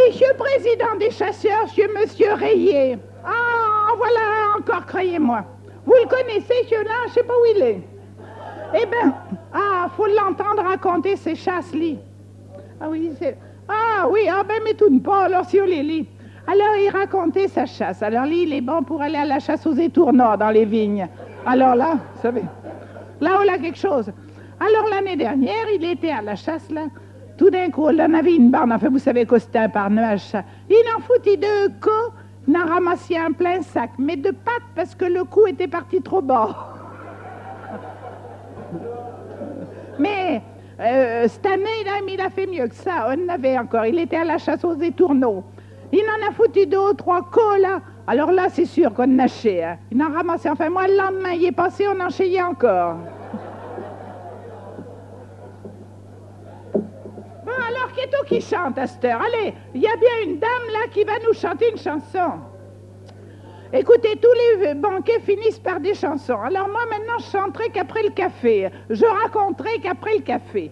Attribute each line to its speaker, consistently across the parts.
Speaker 1: Monsieur le président des chasseurs, monsieur Rayet. Ah, voilà encore, croyez-moi. Vous le connaissez, celui-là, je sais pas où il est. Eh ben, faut l'entendre raconter ses chasses-lis. Ah oui, ben m'étonne pas, alors si on les lit. Alors, il racontait sa chasse. Alors, lui, il est bon pour aller à la chasse aux étourneaux dans les vignes. Alors là, vous savez, là, on a quelque chose. Alors, l'année dernière, il était à la chasse, là. Tout d'un coup, il en avait une barne. Enfin, vous savez que c'était un parnuage, ça. Il en foutit 2 coups, il en ramassait un plein sac, mais de pattes parce que le coup était parti trop bas. Mais cette année, là, il a fait mieux que ça. On en avait encore. Il était à la chasse aux étourneaux. Il en a foutu 2 ou 3 coups, là. Alors là, c'est sûr qu'on en achait. Hein. Il en a ramassé. Enfin, moi, le lendemain, il est passé, on en chayait encore. Bon, alors, qu'est-ce qui chante à cette heure? Allez, il y a bien une dame, là, qui va nous chanter une chanson. Écoutez, tous les banquets finissent par des chansons. Alors moi, maintenant, je chanterai qu'après le café. Je raconterai qu'après le café.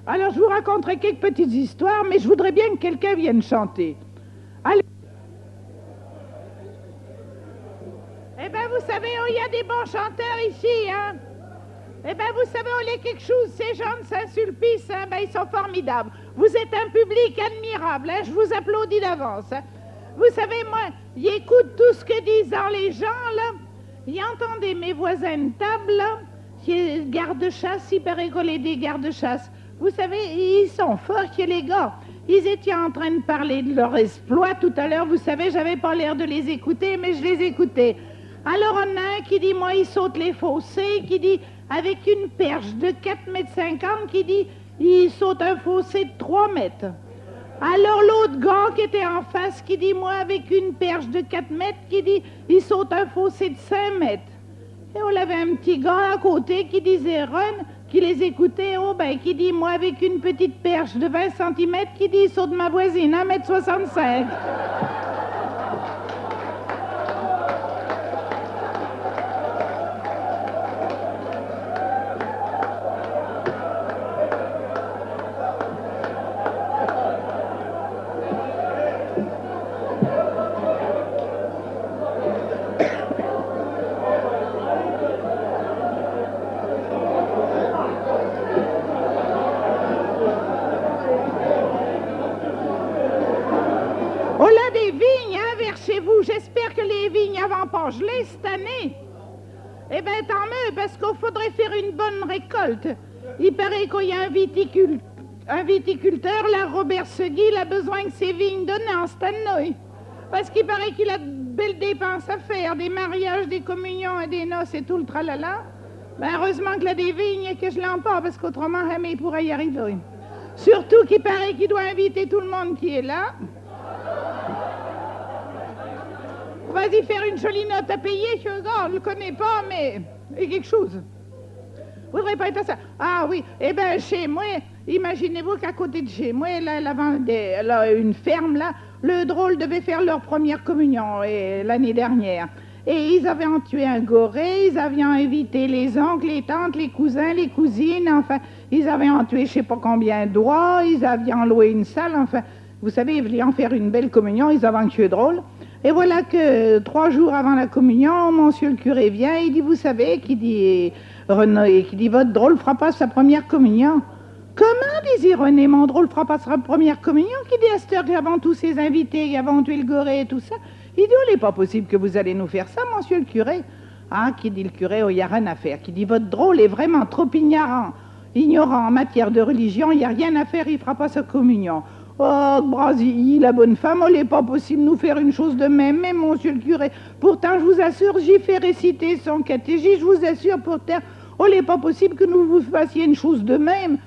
Speaker 1: Alors, je vous raconterai quelques petites histoires, mais je voudrais bien que quelqu'un vienne chanter. Allez. Eh bien, vous savez, il y a des bons chanteurs ici, hein. Eh bien, vous savez, on est quelque chose, ces gens de Saint-Sulpice, hein, ben, ils sont formidables. Vous êtes un public admirable, hein, je vous applaudis d'avance, hein. Vous savez, moi, ils écoutent tout ce que disent les gens, là. Ils entendent mes voisins de table, là, qui garde-chasse, il paraît qu'on est des garde-chasse. Vous savez, ils sont forts, les gars. Ils étaient en train de parler de leur exploit tout à l'heure. Vous savez, j'avais pas l'air de les écouter, mais je les écoutais. Alors, on a un qui dit, moi, il saute les fossés, qui dit, avec une perche de 4,50 m, qui dit, il saute un fossé de 3 mètres. Alors l'autre gars qui était en face, qui dit, moi, avec une perche de 4 mètres, qui dit, il saute un fossé de 5 mètres. Et on avait un petit gars à côté qui disait, Ron, qui les écoutait, qui dit, moi, avec une petite perche de 20 cm, qui dit, il saute ma voisine, 1,65 m. J'espère que les vignes n'ont pas gelé cette année. Eh bien, tant mieux, parce qu'il faudrait faire une bonne récolte. Il paraît qu'il y a un viticulteur, là, Robert Segui, il a besoin que ses vignes donnent en cette année. Parce qu'il paraît qu'il a de belles dépenses à faire, des mariages, des communions et des noces et tout le tralala. Ben, heureusement qu'il a des vignes et que je l'en pas, parce qu'autrement, jamais il pourrait y arriver. Surtout qu'il paraît qu'il doit inviter tout le monde qui est là. Vas-y faire une jolie note à payer, ce gars, on ne le connaît pas, mais il y a quelque chose. Vous voudrez pas être à ça? Ah oui, eh bien, chez moi, imaginez-vous qu'à côté de chez moi, là, elle a une ferme, là, le drôle devait faire leur première communion l'année dernière. Et ils avaient en tué un goré, ils avaient invité les oncles, les tantes, les cousins, les cousines, enfin, ils avaient en tué je sais pas combien d'oies, ils avaient en loué une salle, enfin, vous savez, ils voulaient en faire une belle communion, ils avaient un tué drôle. Et voilà que 3 jours avant la communion, monsieur le curé vient, il dit, vous savez, qui dit René, qui dit, votre drôle fera pas sa première communion. Comment, dit René, mon drôle fera pas sa première communion, qui dit à cette heure qu'avant tous ses invités, avant tué le goré et tout ça. Il dit, il n'est pas possible que vous allez nous faire ça, monsieur le curé. Ah, qui dit le curé, il n'y a rien à faire. Qui dit, votre drôle est vraiment trop ignorant en matière de religion, il n'y a rien à faire, il fera pas sa communion. Oh, Brasil, la bonne femme, il n'est pas possible de nous faire une chose de même, mais monsieur le curé. Pourtant, je vous assure, j'y fais réciter son catéchisme, je vous assure, pourtant, il n'est pas possible que nous vous fassiez une chose de même.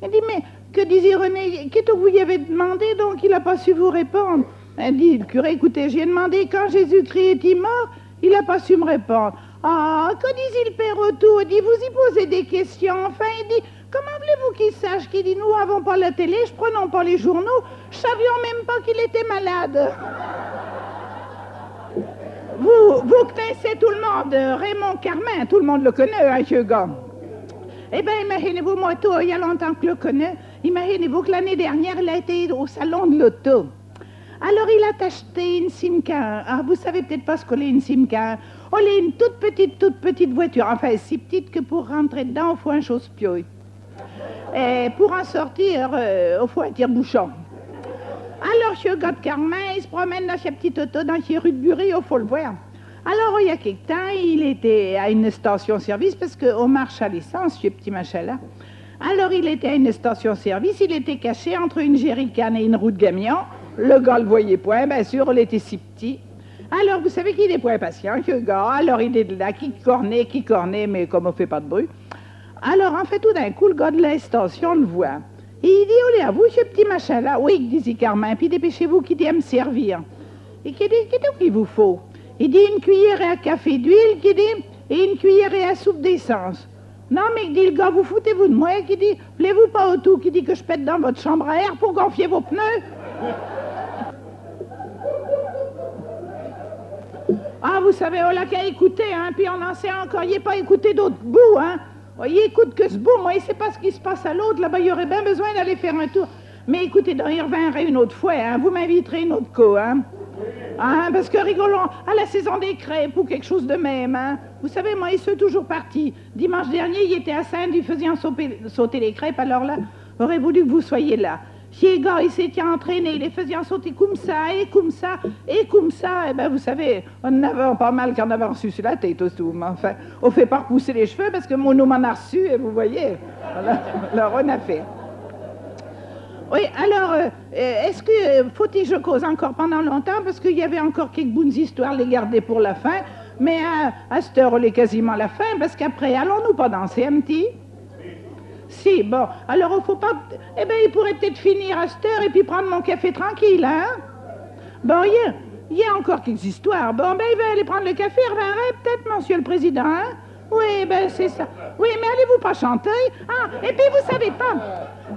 Speaker 1: Il dit, mais que disait René, qu'est-ce que vous lui avez demandé, donc il n'a pas su vous répondre. Il dit, le curé, écoutez, j'ai demandé quand Jésus-Christ est mort, il n'a pas su me répondre. Ah, que disait le père autour? Il dit, vous y posez des questions, enfin, il dit, comment voulez-vous qu'il sache? Qu'il dit, nous n'avons pas la télé, je prenons pas les journaux, je savions même pas qu'il était malade. Vous connaissez tout le monde, Raymond Carmin, tout le monde le connaît, hein, ce gars. Eh bien, imaginez-vous, moi, tout, il y a longtemps que je le connais, imaginez-vous que l'année dernière, il a été au salon de l'auto. Alors, il a acheté une Simca. Ah, vous savez peut-être pas ce qu'est une Simca. On est une toute petite voiture. Enfin, si petite que pour rentrer dedans, il faut un chausse-pied. Et pour en sortir, il faut un tire-bouchon. Alors, ce gars de Carmin, il se promène dans sa petite auto, dans ces rues de Bury, il faut le voir. Alors, il y a quelque temps, il était à une station-service, parce qu'on marche à l'essence, ce petit machin-là. Alors, il était à une station-service, il était caché entre une jerrycan et une roue de camion. Le gars le voyait point, bien sûr, il était si petit. Alors, vous savez qu'il est point patient, ce gars. Alors, il est de là, qui cornait, mais comme on fait pas de bruit. Alors, en fait, tout d'un coup, le gars de la station le voit. Et il dit, olé à vous, ce petit machin-là. Oui, dit Carmin, puis dépêchez-vous, qui dit à me servir. Et qui dit, qu'est-ce qu'il vous faut? Il dit, une cuillère à café d'huile, qui dit, et une cuillère à soupe d'essence. Non, mais dit le gars, vous foutez-vous de moi, qui dit, plaît-vous pas au tout, qui dit que je pète dans votre chambre à air pour gonfler vos pneus? Ah, vous savez, on l'a qu'à écouter, hein, puis on en sait encore, il n'est pas écouté d'autres bouts, hein. Il écoute que ce bout, moi, il ne sait pas ce qui se passe à l'autre, là-bas, il y aurait bien besoin d'aller faire un tour. Mais écoutez, donc, il reviendrait une autre fois, hein, vous m'inviterez une autre co, hein. Hein, parce que rigolons, à la saison des crêpes ou quelque chose de même, hein. Vous savez, moi, il est toujours parti. Dimanche dernier, il était à Sainte, il faisait sauter les crêpes, alors là, j'aurais voulu que vous soyez là. Si les gars, ils s'étaient entraînés, ils les faisaient sauter comme ça, et comme ça, et comme ça, et ben vous savez, on en avait pas mal qu'on avait reçu sur la tête aussi, mais enfin, on fait pas repousser les cheveux parce que mon homme en a reçu, et vous voyez, alors on a fait. Oui, alors, est-ce que faut-il que je cause encore pendant longtemps, parce qu'il y avait encore quelques bonnes histoires, les garder pour la fin, mais à cette heure, on est quasiment à la fin, parce qu'après, allons-nous pas danser un petit? Si, bon, alors il faut pas... Eh bien, il pourrait peut-être finir à cette heure et puis prendre mon café tranquille, hein? Bon, il y a encore quelques histoires. Bon, ben, il va aller prendre le café, il reviendrait peut-être, monsieur le président, hein? Oui, ben, c'est ça. Oui, mais allez-vous pas chanter? Ah, et puis vous savez pas...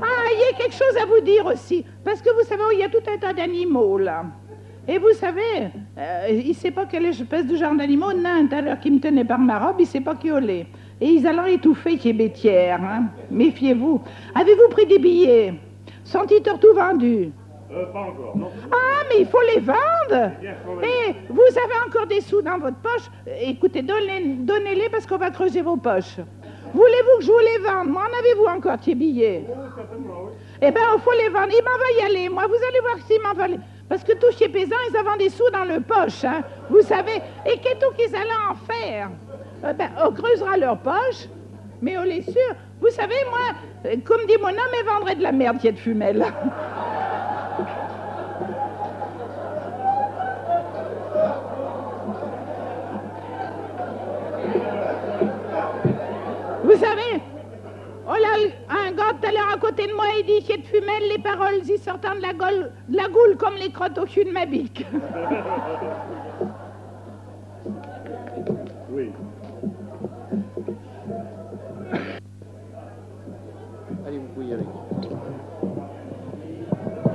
Speaker 1: Ah, il y a quelque chose à vous dire aussi, parce que vous savez, il y a tout un tas d'animaux, là. Et vous savez, il ne sait pas quelle espèce de genre d'animaux, non, tout à l'heure qui me tenait par ma robe, il ne sait pas qui on est. Et ils allaient étouffer ces bêtières, hein. Méfiez-vous. Avez-vous pris des billets? Sont-ils tout vendus?
Speaker 2: Pas encore, non.
Speaker 1: Ah, mais il faut les vendre. Et vous avez encore des sous dans votre poche? Écoutez, donnez-les parce qu'on va creuser vos poches. Voulez-vous que je vous les vende? Moi, en avez-vous encore ces billets?
Speaker 2: Oui, certainement, oui.
Speaker 1: Eh bien, il faut les vendre. Il m'en va y aller. Moi, vous allez voir s'il m'en va aller. Parce que tous ces paysans, ils avaient des sous dans leur poche, hein. Vous savez. Et qu'est-ce qu'ils allaient en faire? Ben, on creusera leur poche, mais on est sûr. Vous savez, moi, comme dit mon homme, ils vendraient de la merde, qui est de fumelle. Vous savez, oh là, un gars tout à l'heure à côté de moi, il dit, c'est de fumelle, les paroles y sortant de la goule comme les crottes au cul de ma bique.
Speaker 2: Oui.
Speaker 3: Allez, vous pouvez y aller.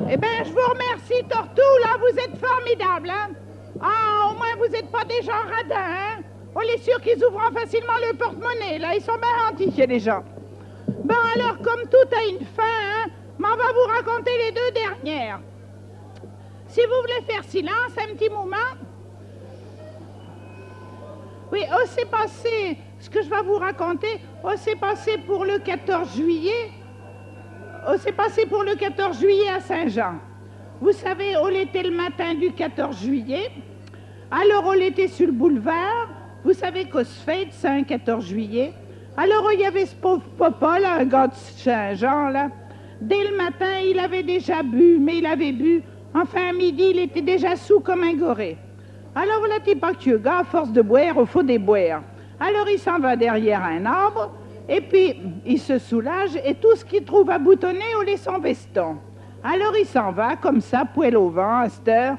Speaker 1: Eh bien, je vous remercie, Tortou, là, vous êtes formidables, hein. Ah, au moins, vous n'êtes pas des gens radins, hein. On est sûr qu'ils ouvrent facilement le porte-monnaie, là, ils sont bien gentils, les gens. Bon, alors, comme tout a une fin, hein, m'en va vous raconter les deux dernières. Si vous voulez faire silence, un petit moment. Oui, on s'est passé, ce que je vais vous raconter, on s'est passé pour le 14 juillet. On s'est passé pour le 14 juillet à Saint-Jean. Vous savez, on était le matin du 14 juillet. Alors, on était sur le boulevard. Vous savez qu'on se fête, c'est un 14 juillet. Alors, il y avait ce pauvre papa, là, un gars de Saint-Jean, là. Dès le matin, il avait déjà bu, mais il avait bu. Enfin, à midi, il était déjà sous comme un goré. Alors, voilà, t'es pas que gars, à force de boire, il faut déboire. Alors, il s'en va derrière un arbre, et puis, il se soulage, et tout ce qu'il trouve à boutonner, on laisse son veston. Alors, il s'en va, comme ça, poêle au vent, à cette heure.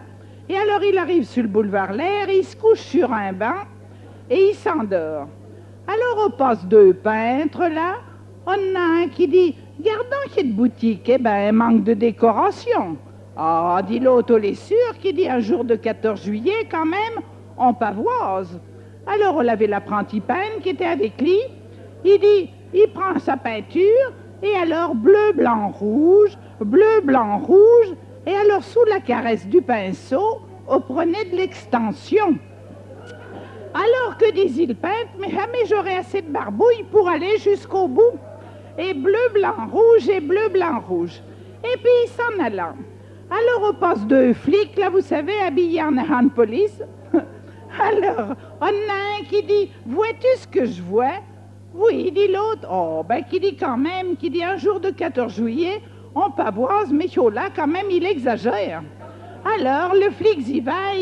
Speaker 1: Et alors, il arrive sur le boulevard Lair, il se couche sur un banc, et il s'endort. Alors, on passe deux peintres, là. On en a un qui dit, « Gardons cette boutique, eh ben, manque de décoration. » Ah, dit l'autre, on est sûr, qui dit, un jour de 14 juillet, quand même, on pavoise. Alors, on avait l'apprenti peintre qui était avec lui. Il dit, il prend sa peinture, et alors, bleu, blanc, rouge, Et alors, sous la caresse du pinceau, on prenait de l'extension. Alors que dit-il peintre, mais jamais j'aurai assez de barbouille pour aller jusqu'au bout. Et bleu, blanc, rouge, et bleu, blanc, rouge. Et puis il s'en alla. Alors on passe 2 flics, là vous savez, habillés en agents de police. Alors, on a un qui dit, vois-tu ce que je vois? Oui, dit l'autre. Oh, ben qui dit quand même, qui dit un jour de 14 juillet, on pavoise, mais là quand même il exagère. Alors le flic y va,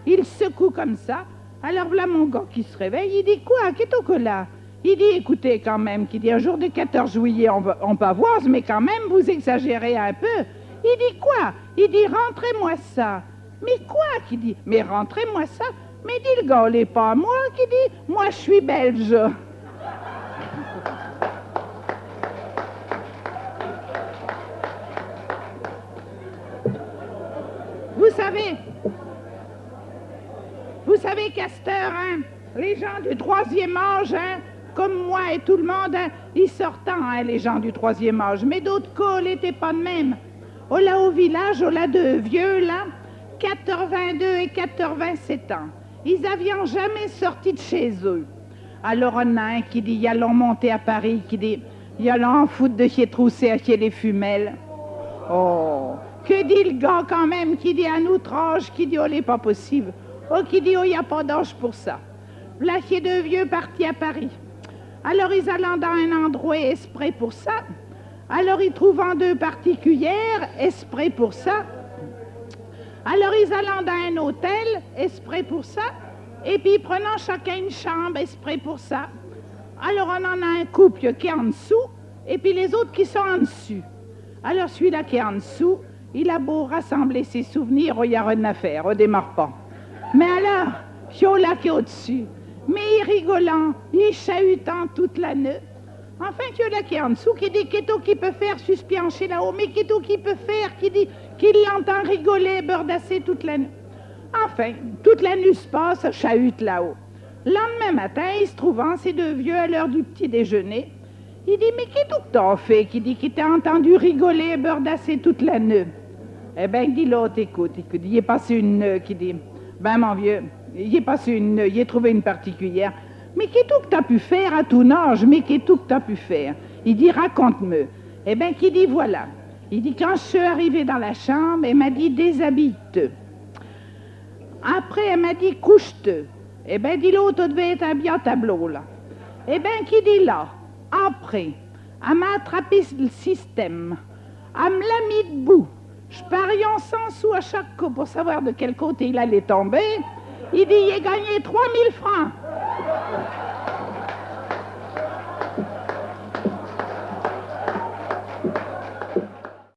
Speaker 1: il secoue comme ça. Alors voilà mon gars qui se réveille, il dit quoi, qu'est-ce que là? Il dit écoutez quand même, qui dit un jour de 14 juillet on pavoise, mais quand même vous exagérez un peu. Il dit quoi? Il dit rentrez-moi ça. Mais quoi? Qui dit mais rentrez-moi ça. Mais dit le gars, n'est pas moi, qui dit moi je suis belge. Vous savez, Castor, hein, les gens du 3e âge, hein, comme moi et tout le monde, hein, ils sortent, hein, les gens du 3e âge, mais d'autres cas n'étaient pas de même. Oh là, au village, oh là, 2 vieux, là, 82 et 87 ans. Ils n'avaient jamais sorti de chez eux. Alors, on a un qui dit, y allons monter à Paris, qui dit, y allons foutre de chez Trousset à chez les Fumelles. Oh, que dit le gars quand même, qui dit à notre âge, qui dit, oh, n'est pas possible. Oh, qui dit, oh, il n'y a pas d'âge pour ça. Là, il y a 2 vieux partis à Paris. Alors, ils allaient dans un endroit exprès pour ça. Alors, ils trouvent en 2 particulières, exprès pour ça. Alors, ils allaient dans un hôtel, exprès pour ça. Et puis, prenant chacun une chambre, exprès pour ça. Alors, on en a un couple qui est en dessous, et puis les autres qui sont en dessus. Alors, celui-là qui est en dessous, il a beau rassembler ses souvenirs, il n'y a rien à faire, on ne démarre pas. Mais alors, celui-là qui est au-dessus, mais il rigolant, il chahutant toute la nuit. Enfin, celui-là qui est en dessous, qui dit qu'est-ce qu'il peut faire, suspiancher là-haut, mais qu'est-ce qu'il peut faire, qui dit qu'il l'entend rigoler, beurdasser toute la nuit. Enfin, toute la nuit se passe, chahute là-haut. Le lendemain matin, il se trouvant, ces 2 vieux, à l'heure du petit déjeuner, il dit, mais qu'est-ce que t'as fait, qui dit qu'il t'a entendu rigoler, beurdasser toute la nuit. Eh bien, il dit l'autre, écoute, il est passé une nuit, qui dit, ben mon vieux, il est passé une nuit, il est trouvé une particulière. Mais qu'est-ce que t'as pu faire à ton âge, mais qu'est-ce que t'as pu faire? Il dit, raconte-moi. Eh bien, qui dit, voilà. Il dit, quand je suis arrivé dans la chambre, elle m'a dit, déshabille-te. Après, elle m'a dit, couche-te. Eh bien, dit l'autre, devait être un bien tableau, là. Eh bien, qui dit là? Après, elle m'a attrapé le système. Elle me l'a mis debout. Je pariais 100 sous à chaque coup pour savoir de quel côté il allait tomber. Il dit, il a gagné 3000 francs.